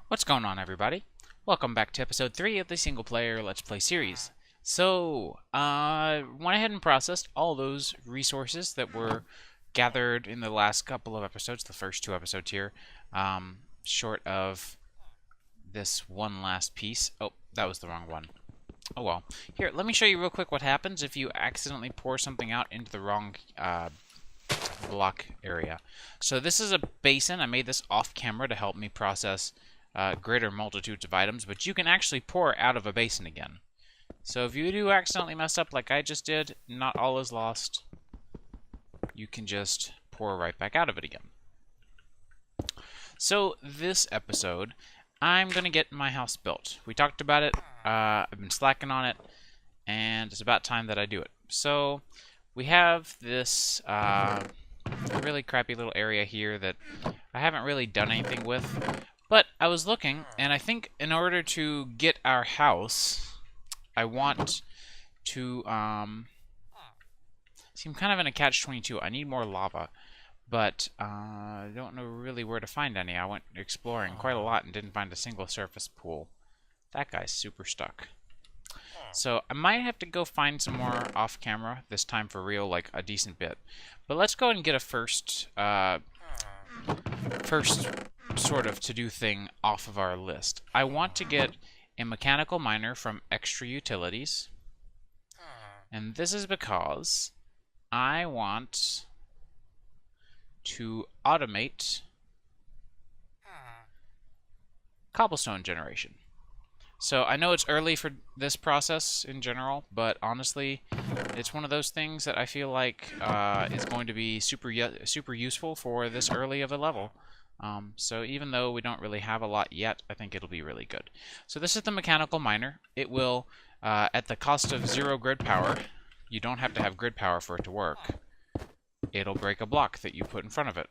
What's going on, everybody? Welcome back to episode 3 of the single player Let's Play series. So, went ahead and processed all those resources that were gathered in the last couple of episodes, the first two episodes here, short of this one last piece. Oh, that was the wrong one. Oh well. Here, let me show you real quick what happens if you accidentally pour something out into the wrong block area. So this is a basin. I made this off camera to help me process greater multitudes of items, but you can actually pour out of a basin again. So if you do accidentally mess up like I just did, not all is lost. You can just pour right back out of it again. So this episode, I'm going to get my house built. We talked about it, I've been slacking on it, and it's about time that I do it. So we have this really crappy little area here that I haven't really done anything with. But I was looking, and I think in order to get our house, I want to, see, I'm kind of in a catch-22. I need more lava, but I don't know really where to find any. I went exploring quite a lot and didn't find a single surface pool. That guy's super stuck. So I might have to go find some more off-camera, this time for real, like a decent bit. But let's go ahead and get a first sort of to-do thing off of our list. I want to get a mechanical miner from Extra Utilities, and this is because I want to automate cobblestone generation. So I know it's early for this process in general, but honestly, it's one of those things that I feel like is going to be super useful for this early of a level. So even though we don't really have a lot yet, I think it'll be really good. So this is the mechanical miner. It will, at the cost of 0 grid power, you don't have to have grid power for it to work. It'll break a block that you put in front of it.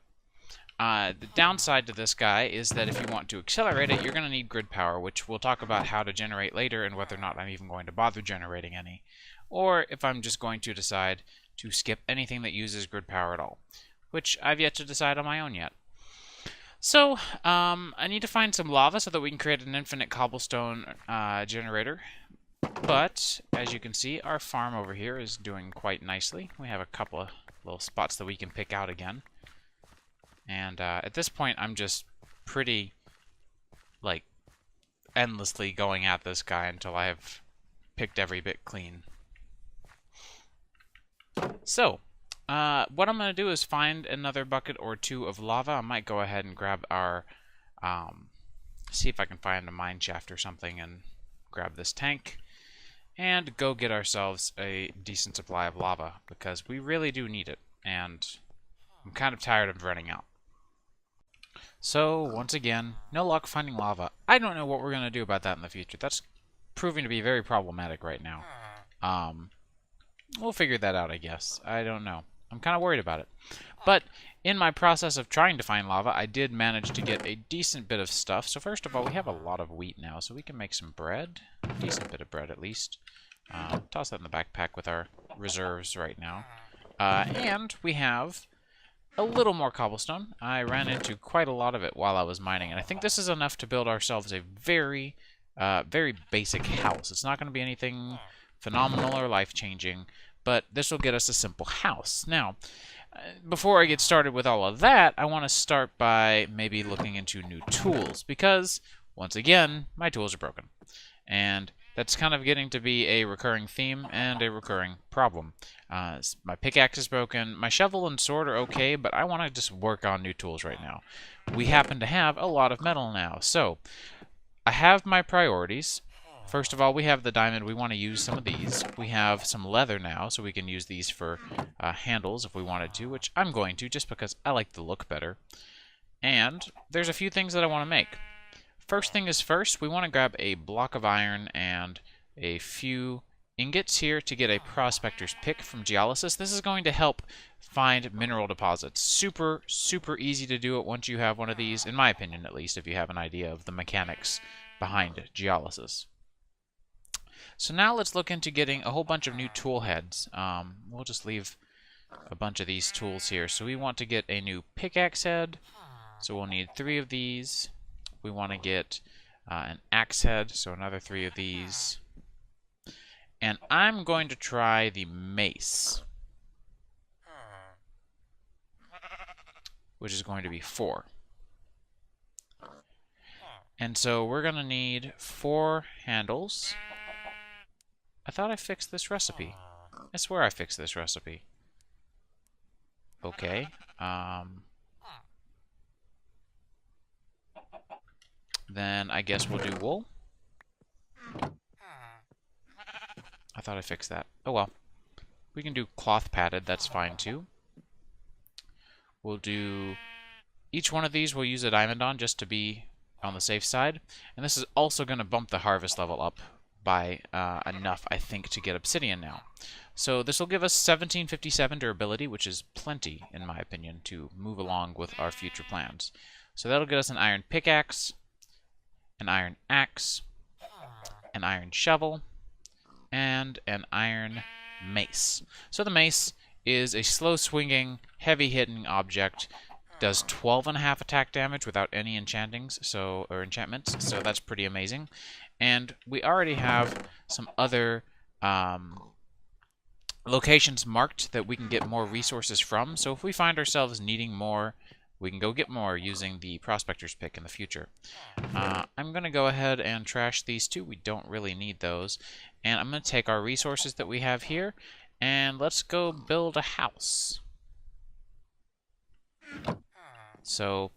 The downside to this guy is that if you want to accelerate it, you're going to need grid power, which we'll talk about how to generate later and whether or not I'm even going to bother generating any. Or if I'm just going to decide to skip anything that uses grid power at all, which I've yet to decide on my own yet. So, I need to find some lava so that we can create an infinite cobblestone generator. But, as you can see, our farm over here is doing quite nicely. We have a couple of little spots that we can pick out again. And at this point, I'm just pretty, like, endlessly going at this guy until I have picked every bit clean. So, what I'm going to do is find another bucket or two of lava. I might go ahead and grab our, see if I can find a mine shaft or something and grab this tank and go get ourselves a decent supply of lava because we really do need it, and I'm kind of tired of running out. So, once again, no luck finding lava. I don't know what we're going to do about that in the future. That's proving to be very problematic right now. We'll figure that out, I guess. I don't know. I'm kind of worried about it. But in my process of trying to find lava, I did manage to get a decent bit of stuff. So first of all, we have a lot of wheat now, so we can make some bread. A decent bit of bread, at least. Toss that in the backpack with our reserves right now. And we have a little more cobblestone. I ran into quite a lot of it while I was mining, and I think this is enough to build ourselves a very, very basic house. It's not going to be anything phenomenal or life-changing, but this will get us a simple house. Now, before I get started with all of that, I want to start by maybe looking into new tools, because, once again, my tools are broken. And that's kind of getting to be a recurring theme and a recurring problem. My pickaxe is broken. My shovel and sword are okay, but I want to just work on new tools right now. We happen to have a lot of metal now, so I have my priorities. First of all, we have the diamond. We want to use some of these. We have some leather now, so we can use these for handles if we wanted to, which I'm going to just because I like the look better. And there's a few things that I want to make. First thing is first, we want to grab a block of iron and a few ingots here to get a prospector's pick from geolysis. This is going to help find mineral deposits. Super, super easy to do it once you have one of these, in my opinion at least, if you have an idea of the mechanics behind geolysis. So now let's look into getting a whole bunch of new tool heads. We'll just leave a bunch of these tools here. So we want to get a new pickaxe head. So we'll need 3 of these. we want to get an axe head, so another 3 of these. And I'm going to try the mace, which is going to be 4. And so we're going to need 4 handles. I thought I fixed this recipe. I swear I fixed this recipe. Okay. Then I guess we'll do wool. I thought I fixed that. Oh well. We can do cloth padded, that's fine too. We'll do... Each one of these we'll use a diamond on just to be on the safe side. And this is also going to bump the harvest level up by enough, I think, to get obsidian now. So this will give us 1757 durability, which is plenty, in my opinion, to move along with our future plans. So that'll get us an iron pickaxe, an iron axe, an iron shovel, and an iron mace. So the mace is a slow-swinging, heavy-hitting object. Does 12.5 attack damage without any enchantings, or enchantments, so that's pretty amazing. And we already have some other locations marked that we can get more resources from. So if we find ourselves needing more, we can go get more using the prospector's pick in the future. I'm going to go ahead and trash these two. We don't really need those. And I'm going to take our resources that we have here, and let's go build a house. So,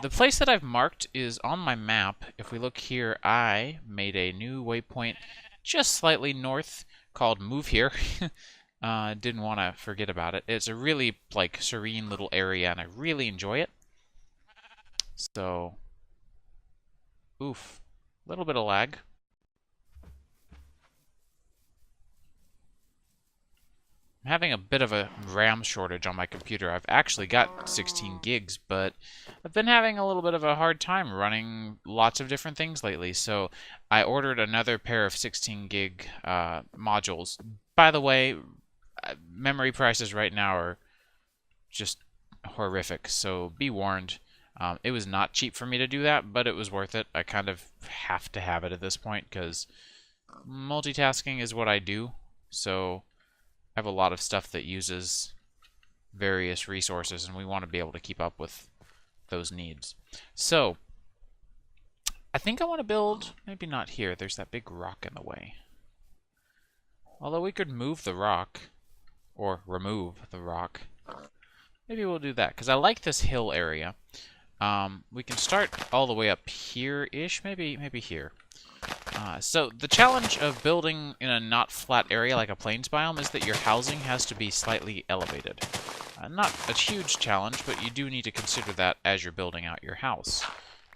the place that I've marked is on my map. If we look here, I made a new waypoint just slightly north called Move Here. Didn't want to forget about it. It's a really, like, serene little area, and I really enjoy it. So, oof, a little bit of lag. I'm having a bit of a RAM shortage on my computer. I've actually got 16 gigs, but I've been having a little bit of a hard time running lots of different things lately. So I ordered another pair of 16 gig modules. By the way, memory prices right now are just horrific, so be warned. It was not cheap for me to do that, but it was worth it. I kind of have to have it at this point because multitasking is what I do. So I have a lot of stuff that uses various resources, and we want to be able to keep up with those needs. So, I think I want to build, maybe not here, there's that big rock in the way. Although we could move the rock, or remove the rock. Maybe we'll do that, because I like this hill area. We can start all the way up here-ish, maybe here. So the challenge of building in a not flat area like a plains biome is that your housing has to be slightly elevated. Not a huge challenge, but you do need to consider that as you're building out your house.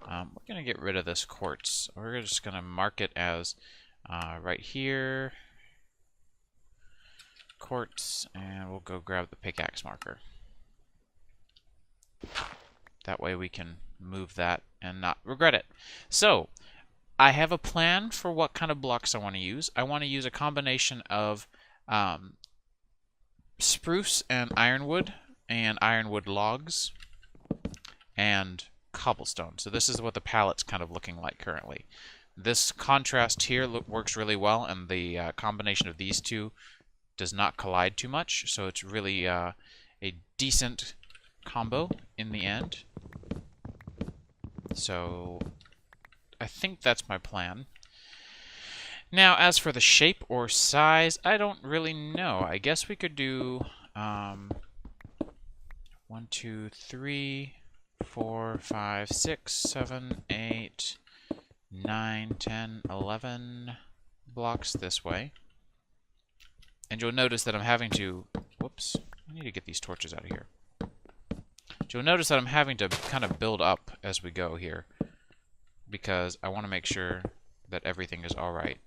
We're going to get rid of this quartz. We're just going to mark it as right here, quartz, and we'll go grab the pickaxe marker. That way we can move that and not regret it. So, I have a plan for what kind of blocks I want to use. I want to use a combination of spruce and ironwood logs and cobblestone. So this is what the palette's kind of looking like currently. This contrast here works really well, and the combination of these two does not collide too much, so it's really a decent combo in the end. So I think that's my plan. Now, as for the shape or size, I don't really know. I guess we could do 1, 2, 3, 4, 5, 6, 7, 8, 9, 10, 11 blocks this way. And you'll notice that I'm having to... Whoops. I need to get these torches out of here. You'll notice that I'm having to kind of build up as we go here, because I want to make sure that everything is alright.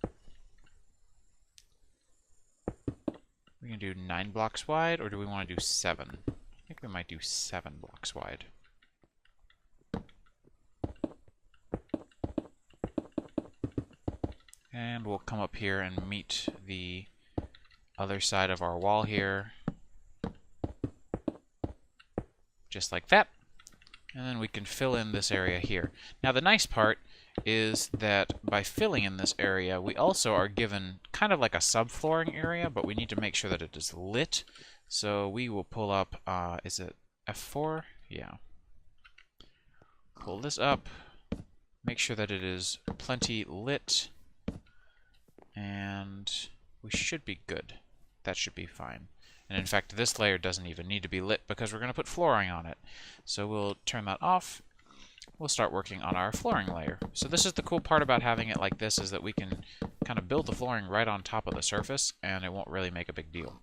We can do 9 blocks wide, or do we want to do 7? I think we might do 7 blocks wide. And we'll come up here and meet the other side of our wall here. Just like that. And then we can fill in this area here. Now the nice part is that by filling in this area, we also are given kind of like a subflooring area, but we need to make sure that it is lit. So we will pull up, is it F4? Yeah. Pull this up, make sure that it is plenty lit, and we should be good. That should be fine. And in fact, this layer doesn't even need to be lit because we're going to put flooring on it. So we'll turn that off. We'll start working on our flooring layer. So this is the cool part about having it like this, is that we can kind of build the flooring right on top of the surface, and it won't really make a big deal.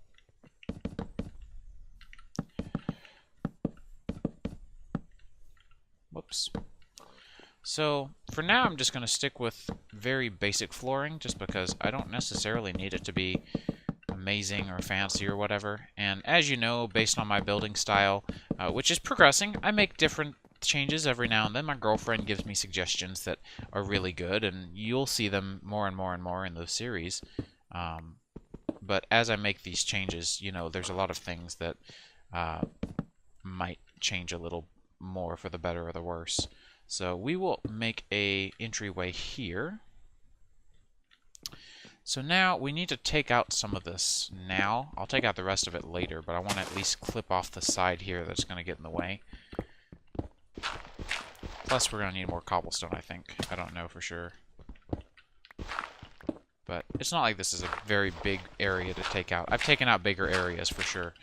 Whoops. So for now, I'm just going to stick with very basic flooring, just because I don't necessarily need it to be amazing or fancy or whatever. And as you know, based on my building style, which is progressing, I make different changes every now and then. My girlfriend gives me suggestions that are really good, and you'll see them more and more and more in the series. But as I make these changes, you know, there's a lot of things that might change a little more for the better or the worse. So we will make a entryway here. So now we need to take out some of this now. I'll take out the rest of it later, but I want to at least clip off the side here that's going to get in the way. Plus we're going to need more cobblestone, I think. I don't know for sure. But it's not like this is a very big area to take out. I've taken out bigger areas for sure.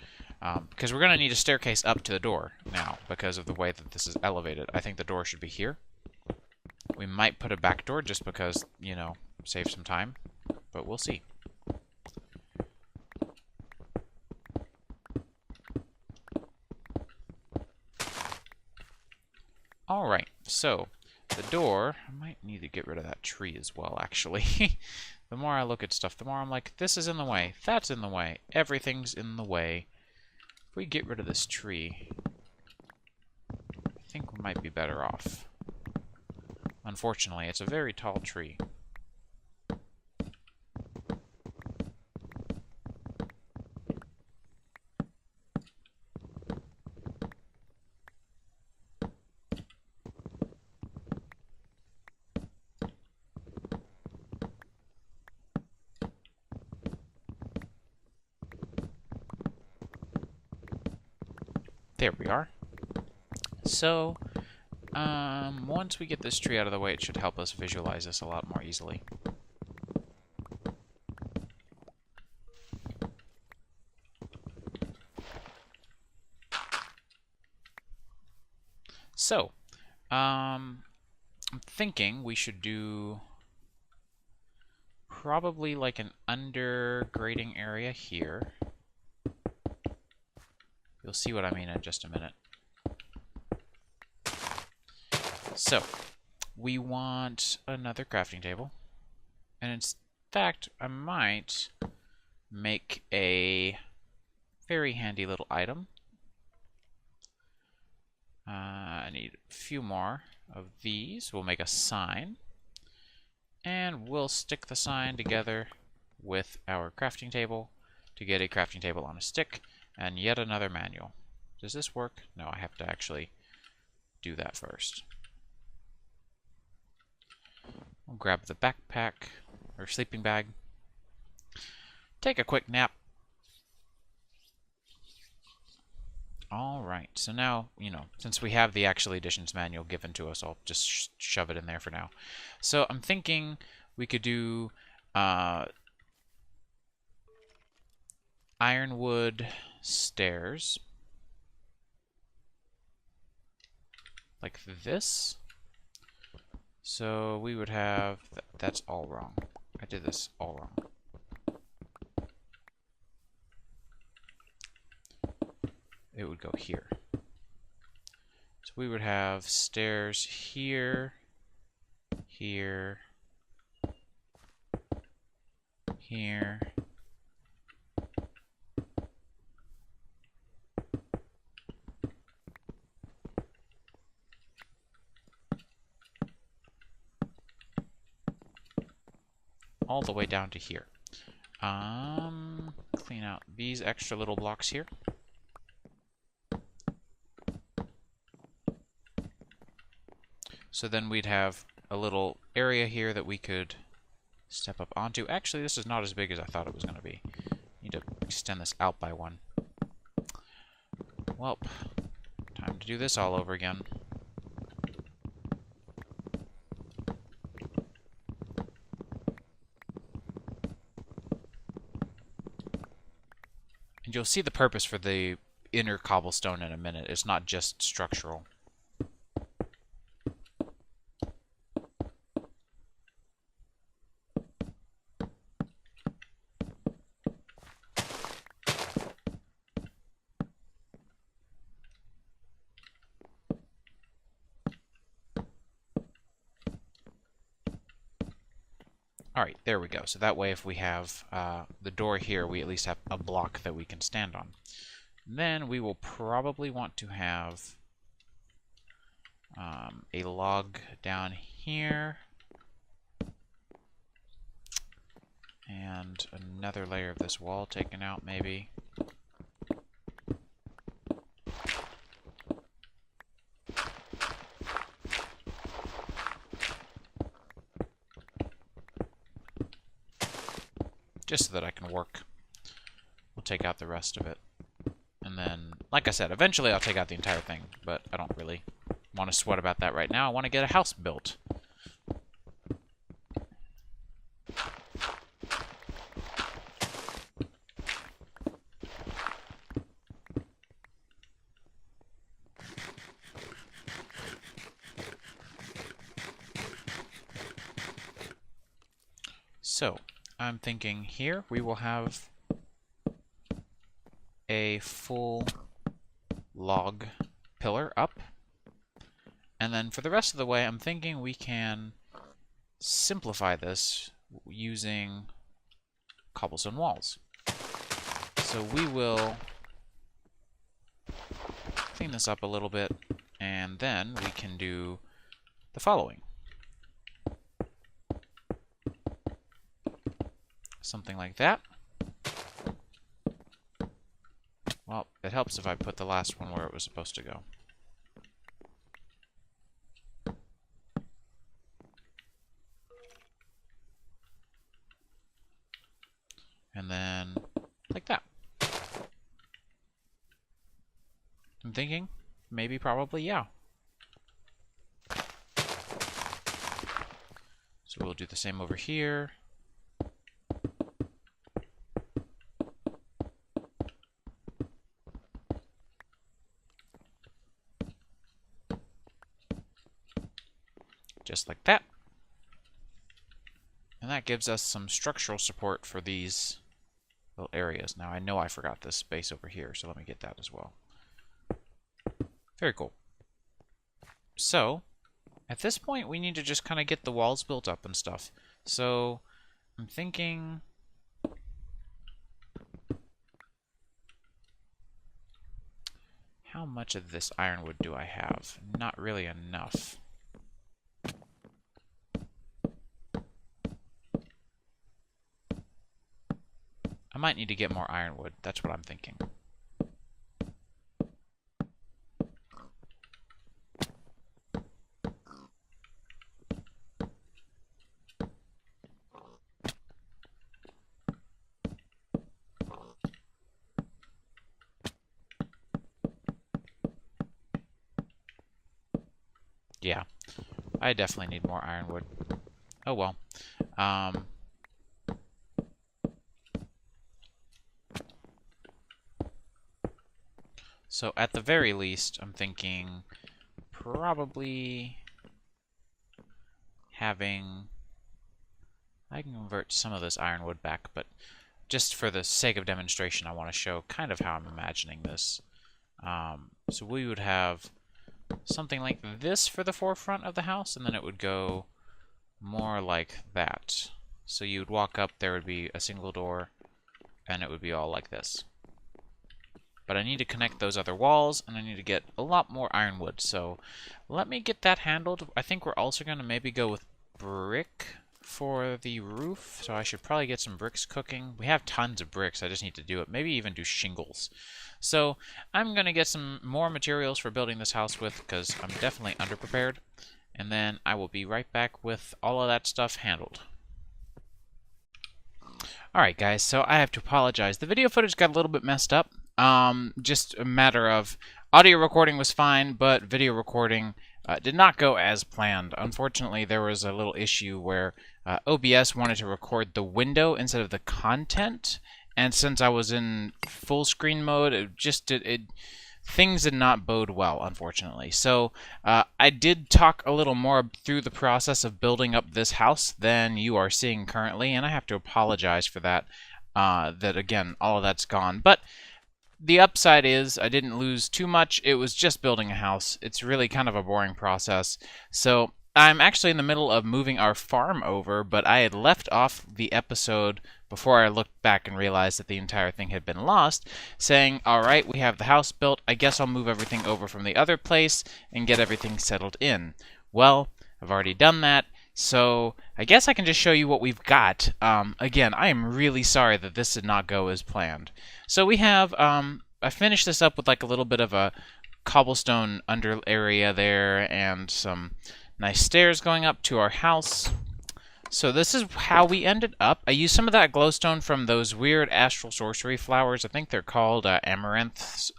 Because we're going to need a staircase up to the door now because of the way that this is elevated. I think the door should be here. We might put a back door just because, you know, save some time. But we'll see. Alright, so the door, I might need to get rid of that tree as well, actually. The more I look at stuff, the more I'm like, this is in the way, that's in the way, everything's in the way. If we get rid of this tree, I think we might be better off. Unfortunately, it's a very tall tree. There we are. So, once we get this tree out of the way, it should help us visualize this a lot more easily. So, I'm thinking we should do probably like an undergrading area here. You'll see what I mean in just a minute. So, we want another crafting table. And in fact, I might make a very handy little item. I need a few more of these. We'll make a sign. And we'll stick the sign together with our crafting table to get a crafting table on a stick. And yet another manual. Does this work? No, I have to actually do that first. We'll grab the backpack, or sleeping bag. Take a quick nap. Alright, so now, you know, since we have the actual editions manual given to us, I'll just shove it in there for now. So I'm thinking we could do ironwood stairs like this. So we would have that's all wrong. I did this all wrong. It would go here. So we would have stairs here, here, here, all the way down to here. Clean out these extra little blocks here. So then we'd have a little area here that we could step up onto. Actually, this is not as big as I thought it was going to be. Need to extend this out by one. Well, time to do this all over again. And you'll see the purpose for the inner cobblestone in a minute. It's not just structural. Alright, there we go. So that way if we have the door here, we at least have a block that we can stand on. And then we will probably want to have a log down here. And another layer of this wall taken out, maybe. Just so that I can work. We'll take out the rest of it. And then, like I said, eventually I'll take out the entire thing, but I don't really want to sweat about that right now. I want to get a house built. So, I'm thinking here we will have a full log pillar up. And then for the rest of the way, I'm thinking we can simplify this using cobblestone walls. So we will clean this up a little bit, and then we can do the following. Something like that. Well, it helps if I put the last one where it was supposed to go. And then, like that. I'm thinking, maybe, probably, yeah. So we'll do the same over here. Just like that. And that gives us some structural support for these little areas. Now I know I forgot this space over here, so let me get that as well. Very cool. So, at this point we need to just kind of get the walls built up and stuff. So, I'm thinking... how much of this ironwood do I have? Not really enough. I might need to get more ironwood. That's what I'm thinking. Yeah, I definitely need more ironwood. Oh well. So at the very least, I'm thinking probably having... I can convert some of this ironwood back, but just for the sake of demonstration, I want to show kind of how I'm imagining this. So we would have something like this for the forefront of the house, and then it would go more like that. So you would walk up, there would be a single door, and it would be all like this. But I need to connect those other walls, and I need to get a lot more ironwood. So let me get that handled. I think we're also going to maybe go with brick for the roof. So I should probably get some bricks cooking. We have tons of bricks. I just need to do it. Maybe even do shingles. So I'm going to get some more materials for building this house with, because I'm definitely underprepared. and then I will be right back with all of that stuff handled. Alright guys, so I have to apologize. The video footage got a little bit messed up. Just a matter of audio recording was fine, but video recording did not go as planned. Unfortunately, there was a little issue where OBS wanted to record the window instead of the content, and since I was in full screen mode, things did not bode well, unfortunately. So I did talk a little more through the process of building up this house than you are seeing currently, and I have to apologize for that. That again, all of that's gone. But the upside is I didn't lose too much. It was just building a house. It's really kind of a boring process. So I'm actually in the middle of moving our farm over, but I had left off the episode before I looked back and realized that the entire thing had been lost, saying, alright, we have the house built, I guess I'll move everything over from the other place and get everything settled in. Well, I've already done that, so I guess I can just show you what we've got. Again, I am really sorry that this did not go as planned. So we have, I finished this up with like a little bit of a cobblestone under area there and some nice stairs going up to our house. So this is how we ended up. I used some of that glowstone from those weird astral sorcery flowers. I think they're called amaranths.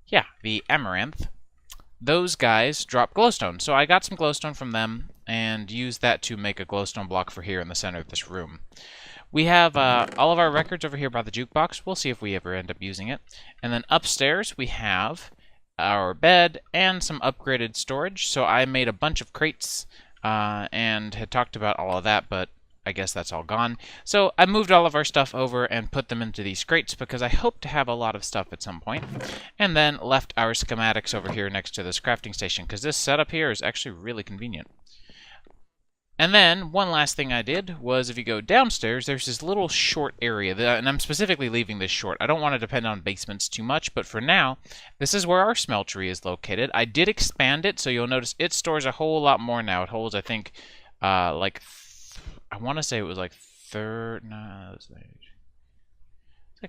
Yeah, the amaranth. Those guys drop glowstone. So I got some glowstone from them and used that to make a glowstone block for here in the center of this room. We have all of our records over here by the jukebox. We'll see if we ever end up using it. And then upstairs we have our bed and some upgraded storage. So I made a bunch of crates and had talked about all of that, but I guess that's all gone. So I moved all of our stuff over and put them into these crates because I hope to have a lot of stuff at some point. And then left our schematics over here next to this crafting station because this setup here is actually really convenient. And then, one last thing I did was, if you go downstairs, there's this little short area, and I'm specifically leaving this short. I don't want to depend on basements too much, but for now, this is where our smeltery is located. I did expand it, so you'll notice it stores a whole lot more now. It holds, I think, I want to say it was like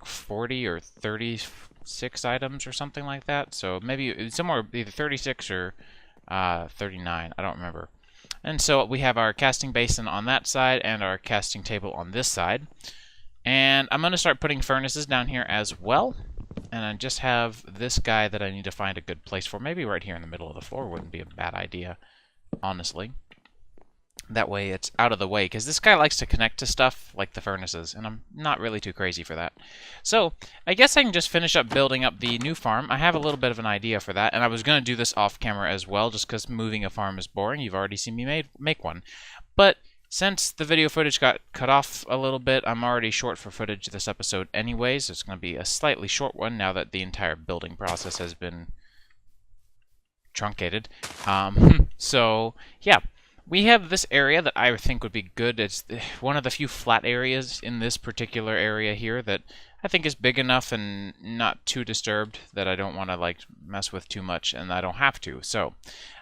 40 or 36 items or something like that. So maybe somewhere either 36 or 39, I don't remember. And so we have our casting basin on that side and our casting table on this side. And I'm going to start putting furnaces down here as well. And I just have this guy that I need to find a good place for. Maybe right here in the middle of the floor wouldn't be a bad idea, honestly. That way it's out of the way, because this guy likes to connect to stuff like the furnaces, and I'm not really too crazy for that. So, I guess I can just finish up building up the new farm. I have a little bit of an idea for that, and I was going to do this off camera as well, just because moving a farm is boring. You've already seen me make one. But since the video footage got cut off a little bit, I'm already short for footage this episode anyways. It's going to be a slightly short one now that the entire building process has been truncated. So, yeah. We have this area that I think would be good. It's one of the few flat areas in this particular area here that I think is big enough and not too disturbed that I don't want to like mess with too much, and I don't have to. So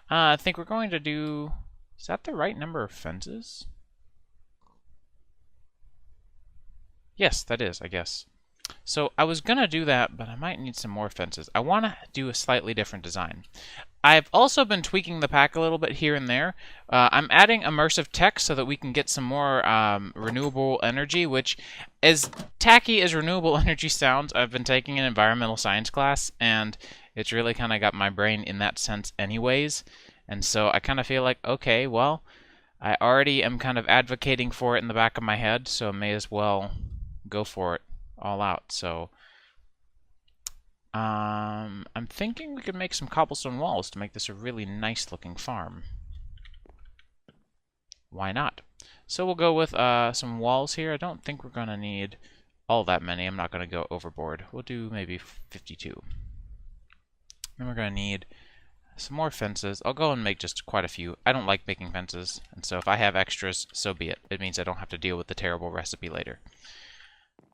I think we're going to do... Is that the right number of fences? Yes, that is, I guess. So I was going to do that, but I might need some more fences. I want to do a slightly different design. I've also been tweaking the pack a little bit here and there. I'm adding immersive text so that we can get some more renewable energy, which, as tacky as renewable energy sounds, I've been taking an environmental science class, and it's really kind of got my brain in that sense anyways. And so I kind of feel like, okay, well, I already am kind of advocating for it in the back of my head, so I may as well go for it all out. So I'm thinking we could make some cobblestone walls to make this a really nice looking farm. Why not? So we'll go with some walls here. I don't think we're going to need all that many. I'm not going to go overboard. We'll do maybe 52. Then we're going to need some more fences. I'll go and make just quite a few. I don't like making fences, and so if I have extras, so be it. It means I don't have to deal with the terrible recipe later.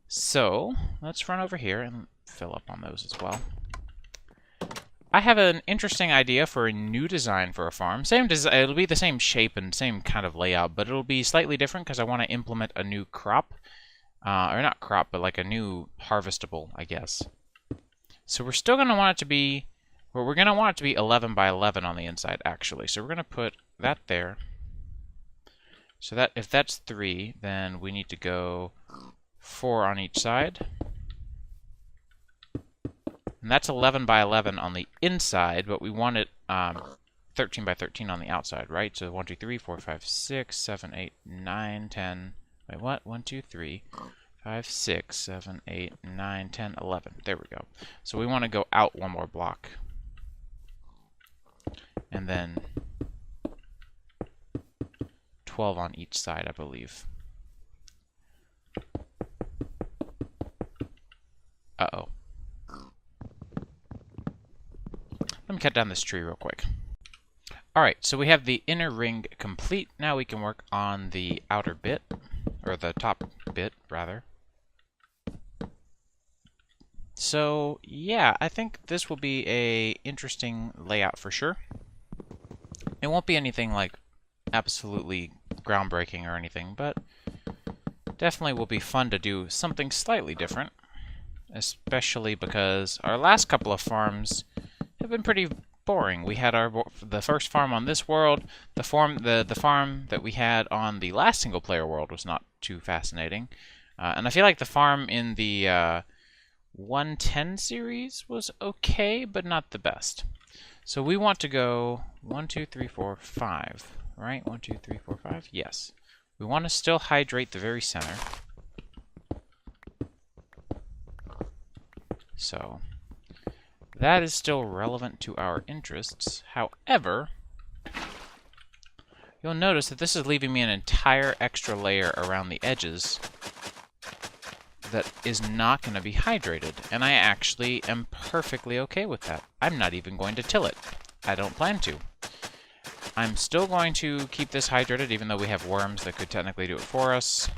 So, let's run over here and fill up on those as well. I have an interesting idea for a new design for a farm. It'll be the same shape and same kind of layout, but it'll be slightly different because I want to implement a new crop. Or not crop, but like a new harvestable, I guess. So we're still going to want it to be Well, we're going to want it to be 11 by 11 on the inside, actually. So we're going to put that there. So that if that's 3, then we need to go 4 on each side. And that's 11 by 11 on the inside, but we want it 13 by 13 on the outside, right? So 1, 2, 3, 4, 5, 6, 7, 8, 9, 10. Wait, what? 1, 2, 3, 5, 6, 7, 8, 9, 10, 11. There we go. So we want to go out one more block. And then 12 on each side, I believe. Uh-oh. Let me cut down this tree real quick. Alright, so we have the inner ring complete. Now we can work on the outer bit, or the top bit, rather. So, yeah, I think this will be a interesting layout for sure. It won't be anything like absolutely groundbreaking or anything, but definitely will be fun to do something slightly different, especially because our last couple of farms have been pretty boring. We had the first farm on this world. The farm that we had on the last single player world was not too fascinating, and I feel like the farm in the 110 series was okay, but not the best. So we want to go 1, 2, 3, 4, 5, right? 1, 2, 3, 4, 5. Yes. We want to still hydrate the very center. So that is still relevant to our interests. However, you'll notice that this is leaving me an entire extra layer around the edges that is not going to be hydrated, and I actually am perfectly okay with that. I'm not even going to till it. I don't plan to. I'm still going to keep this hydrated, even though we have worms that could technically do it for us.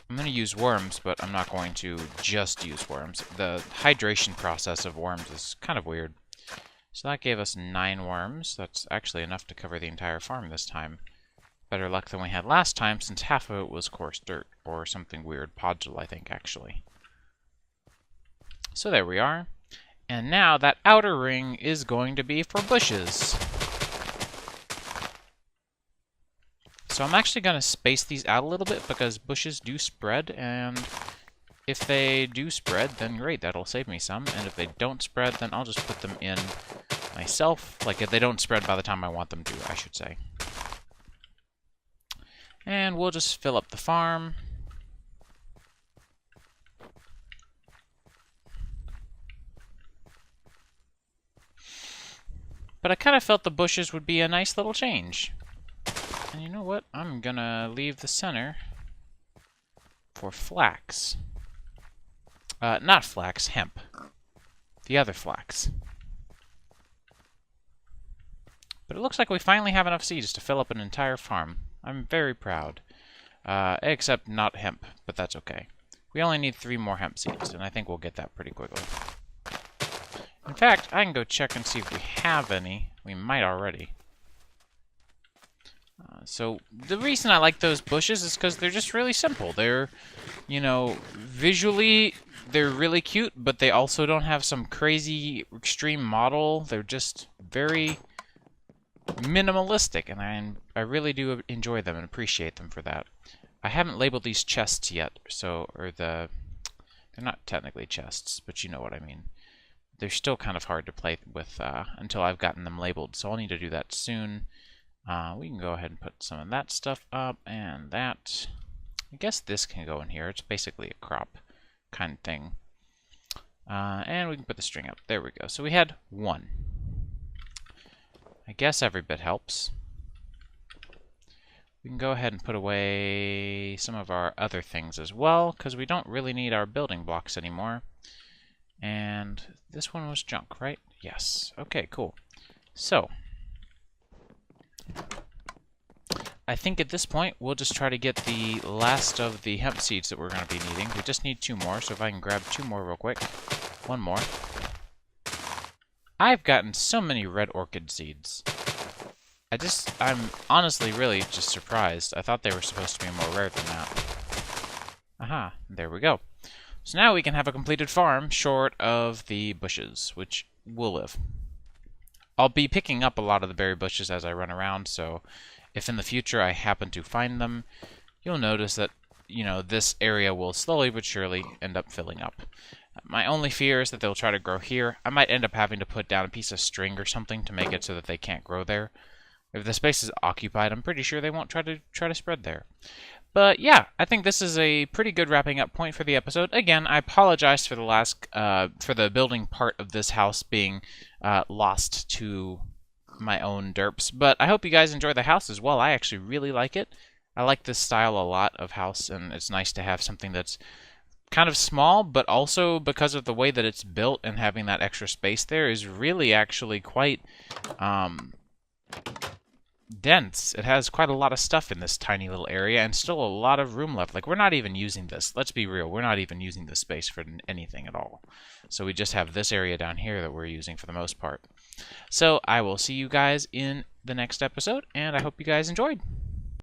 I'm going to use worms, but I'm not going to just use worms. The hydration process of worms is kind of weird. So that gave us 9 worms. That's actually enough to cover the entire farm this time. Better luck than we had last time, since half of it was coarse dirt, or something weird, podule, I think, actually. So there we are. And now that outer ring is going to be for bushes. So I'm actually going to space these out a little bit, because bushes do spread, and if they do spread, then great, that'll save me some. And if they don't spread, then I'll just put them in myself. Like, if they don't spread by the time I want them to, I should say. And we'll just fill up the farm. But I kind of felt the bushes would be a nice little change. And you know what? I'm gonna leave the center for flax. Not flax, hemp. The other flax. But it looks like we finally have enough seeds to fill up an entire farm. I'm very proud. Except not hemp, but that's okay. We only need 3 more hemp seeds, and I think we'll get that pretty quickly. In fact, I can go check and see if we have any. We might already. So the reason I like those bushes is because they're just really simple. They're, you know, visually they're really cute, but they also don't have some crazy extreme model. They're just very minimalistic, and I really do enjoy them and appreciate them for that. I haven't labeled these chests yet, they're not technically chests, but you know what I mean. They're still kind of hard to play with until I've gotten them labeled, so I'll need to do that soon. We can go ahead and put some of that stuff up, and that. I guess this can go in here. It's basically a crop kind of thing. And we can put the string up. There we go. So we had 1. I guess every bit helps. We can go ahead and put away some of our other things as well, because we don't really need our building blocks anymore. And this one was junk, right? Yes. Okay, cool. So I think at this point we'll just try to get the last of the hemp seeds that we're going to be needing. We just need 2 more, so if I can grab 2 more real quick. 1 more. I've gotten so many red orchid seeds. I'm honestly really just surprised. I thought they were supposed to be more rare than that. Aha, there we go. So now we can have a completed farm short of the bushes, which we'll live. I'll be picking up a lot of the berry bushes as I run around, so if in the future I happen to find them, you'll notice that, you know, this area will slowly but surely end up filling up. My only fear is that they'll try to grow here. I might end up having to put down a piece of string or something to make it so that they can't grow there. If the space is occupied, I'm pretty sure they won't try to spread there. But yeah, I think this is a pretty good wrapping up point for the episode. Again, I apologize for the building part of this house being lost to my own derps, but I hope you guys enjoy the house as well. I actually really like it. I like this style a lot of house, and it's nice to have something that's kind of small, but also because of the way that it's built and having that extra space there is really actually quite dense. It has quite a lot of stuff in this tiny little area and still a lot of room left. Like, we're not even using this. Let's be real. We're not even using this space for anything at all. So we just have this area down here that we're using for the most part. So I will see you guys in the next episode, and I hope you guys enjoyed.